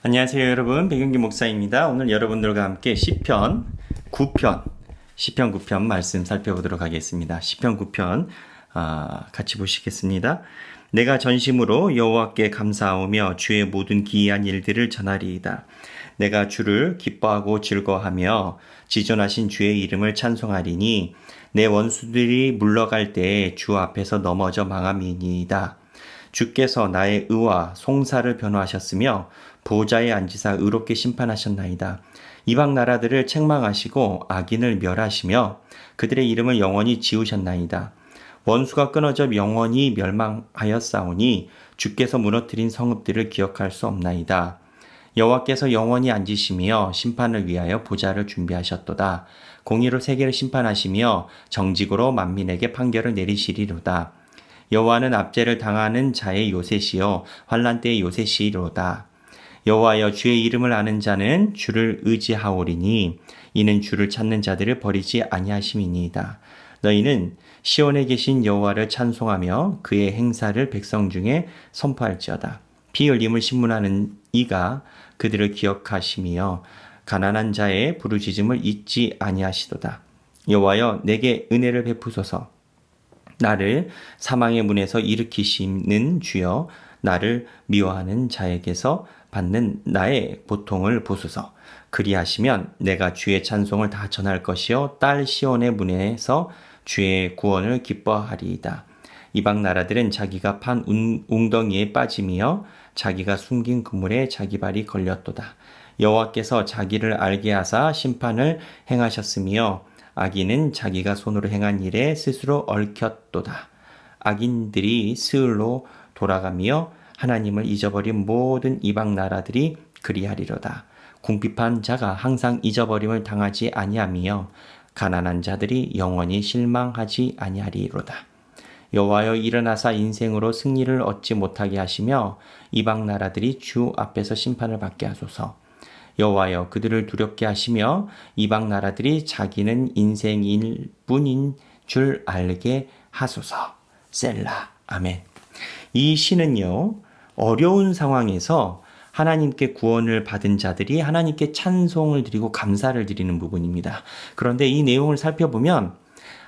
안녕하세요 여러분, 백윤기 목사입니다. 오늘 여러분들과 함께 시편 9편 말씀 살펴보도록 하겠습니다. 시편 9편 같이 보시겠습니다. 내가 전심으로 여호와께 감사하오며 주의 모든 기이한 일들을 전하리이다. 내가 주를 기뻐하고 즐거워하며 지존하신 주의 이름을 찬송하리니 내 원수들이 물러갈 때에 주 앞에서 넘어져 망함이니이다. 주께서 나의 의와 송사를 변호하셨으며 보좌에 앉으사 의롭게 심판하셨나이다. 이방 나라들을 책망하시고 악인을 멸하시며 그들의 이름을 영원히 지우셨나이다. 원수가 끊어져 영원히 멸망하였사오니 주께서 무너뜨린 성읍들을 기억할 수 없나이다. 여호와께서 영원히 앉으시며 심판을 위하여 보좌를 준비하셨도다. 공의로 세계를 심판하시며 정직으로 만민에게 판결을 내리시리로다. 여호와는 압제를 당하는 자의 요새시요 환난 때의 요새시로다. 여호와여, 주의 이름을 아는 자는 주를 의지하오리니 이는 주를 찾는 자들을 버리지 아니하심이니이다. 너희는 시온에 계신 여호와를 찬송하며 그의 행사를 백성 중에 선포할지어다. 피 흘림을 신문하는 이가 그들을 기억하시며 가난한 자의 부르짖음을 잊지 아니하시도다. 여호와여, 내게 은혜를 베푸소서. 나를 사망의 문에서 일으키시는 주여, 나를 미워하는 자에게서 받는 나의 고통을 보소서. 그리하시면 내가 주의 찬송을 다 전할 것이요 딸 시온의 문에서 주의 구원을 기뻐하리이다. 이방 나라들은 자기가 판 웅덩이에 빠짐이여 자기가 숨긴 그물에 자기 발이 걸렸도다. 여호와께서 자기를 알게 하사 심판을 행하셨으며 악인은 자기가 손으로 행한 일에 스스로 얽혔도다. 악인들이 스을로 돌아가며 하나님을 잊어버린 모든 이방 나라들이 그리하리로다. 궁핍한 자가 항상 잊어버림을 당하지 아니하며 가난한 자들이 영원히 실망하지 아니하리로다. 여호와여, 일어나사 인생으로 승리를 얻지 못하게 하시며 이방 나라들이 주 앞에서 심판을 받게 하소서. 여호와여, 그들을 두렵게 하시며 이방 나라들이 자기는 인생일 뿐인 줄 알게 하소서. 셀라. 아멘. 이 시는요, 어려운 상황에서 하나님께 구원을 받은 자들이 하나님께 찬송을 드리고 감사를 드리는 부분입니다. 그런데 이 내용을 살펴보면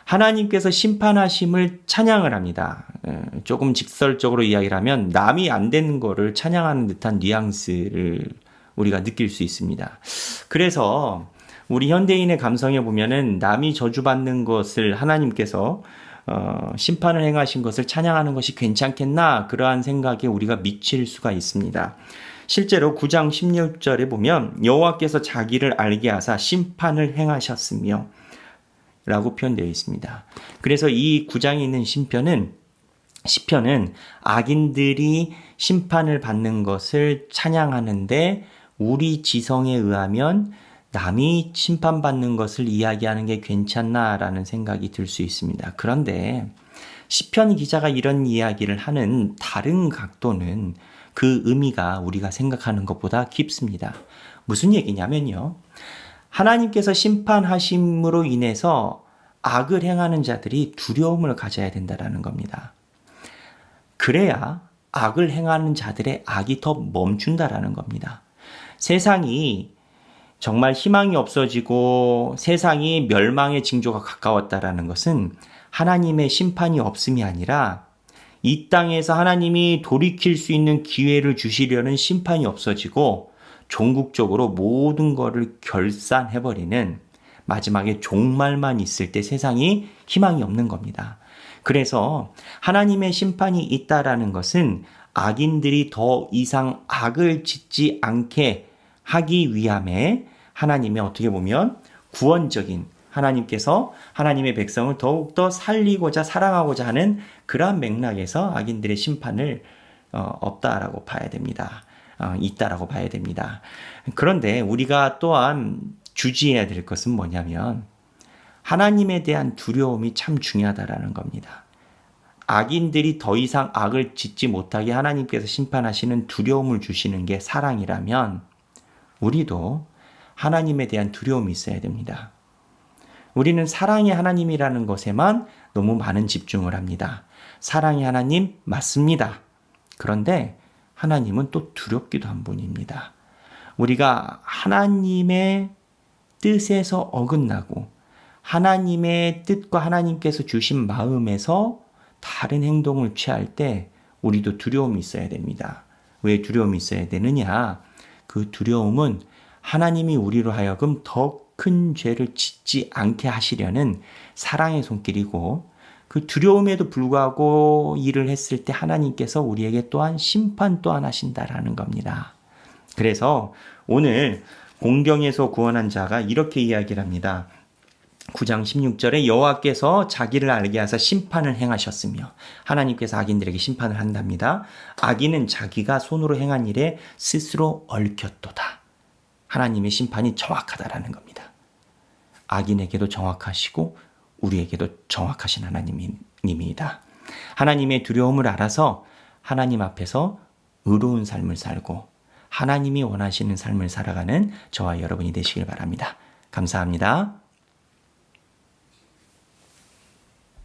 하나님께서 심판하심을 찬양을 합니다. 조금 직설적으로 이야기를 하면 남이 안 되는 거를 찬양하는 듯한 뉘앙스를 우리가 느낄 수 있습니다. 그래서 우리 현대인의 감성에 보면은 남이 저주받는 것을 하나님께서 심판을 행하신 것을 찬양하는 것이 괜찮겠나, 그러한 생각에 우리가 미칠 수가 있습니다. 실제로 9장 16절에 보면 여호와께서 자기를 알게 하사 심판을 행하셨으며 라고 표현되어 있습니다. 그래서 이 9장에 있는 시편은 악인들이 심판을 받는 것을 찬양하는데 우리 지성에 의하면 남이 심판받는 것을 이야기하는 게 괜찮나라는 생각이 들 수 있습니다. 그런데 시편 기자가 이런 이야기를 하는 다른 각도는 그 의미가 우리가 생각하는 것보다 깊습니다. 무슨 얘기냐면요, 하나님께서 심판하심으로 인해서 악을 행하는 자들이 두려움을 가져야 된다는 겁니다. 그래야 악을 행하는 자들의 악이 더 멈춘다라는 겁니다. 세상이 정말 희망이 없어지고 세상이 멸망의 징조가 가까웠다라는 것은 하나님의 심판이 없음이 아니라 이 땅에서 하나님이 돌이킬 수 있는 기회를 주시려는 심판이 없어지고 종국적으로 모든 것을 결산해버리는 마지막에 종말만 있을 때 세상이 희망이 없는 겁니다. 그래서 하나님의 심판이 있다라는 것은 악인들이 더 이상 악을 짓지 않게 하기 위함에 하나님의 어떻게 보면 구원적인, 하나님께서 하나님의 백성을 더욱더 살리고자 사랑하고자 하는 그러한 맥락에서 악인들의 심판을 없다라고 봐야 됩니다. 있다라고 봐야 됩니다. 그런데 우리가 또한 주지해야 될 것은 뭐냐면 하나님에 대한 두려움이 참 중요하다라는 겁니다. 악인들이 더 이상 악을 짓지 못하게 하나님께서 심판하시는 두려움을 주시는 게 사랑이라면 우리도 하나님에 대한 두려움이 있어야 됩니다. 우리는 사랑의 하나님이라는 것에만 너무 많은 집중을 합니다. 사랑의 하나님 맞습니다. 그런데 하나님은 또 두렵기도 한 분입니다. 우리가 하나님의 뜻에서 어긋나고 하나님의 뜻과 하나님께서 주신 마음에서 다른 행동을 취할 때 우리도 두려움이 있어야 됩니다. 왜 두려움이 있어야 되느냐? 그 두려움은 하나님이 우리로 하여금 더 큰 죄를 짓지 않게 하시려는 사랑의 손길이고 그 두려움에도 불구하고 일을 했을 때 하나님께서 우리에게 또한 심판 또한 하신다라는 겁니다. 그래서 오늘 공경에서 구원한 자가 이렇게 이야기를 합니다. 9장 16절에 여호와께서 자기를 알게 하사 심판을 행하셨으며 하나님께서 악인들에게 심판을 한답니다. 악인은 자기가 손으로 행한 일에 스스로 얽혔도다. 하나님의 심판이 정확하다라는 겁니다. 악인에게도 정확하시고 우리에게도 정확하신 하나님입니다. 하나님의 두려움을 알아서 하나님 앞에서 의로운 삶을 살고 하나님이 원하시는 삶을 살아가는 저와 여러분이 되시길 바랍니다. 감사합니다.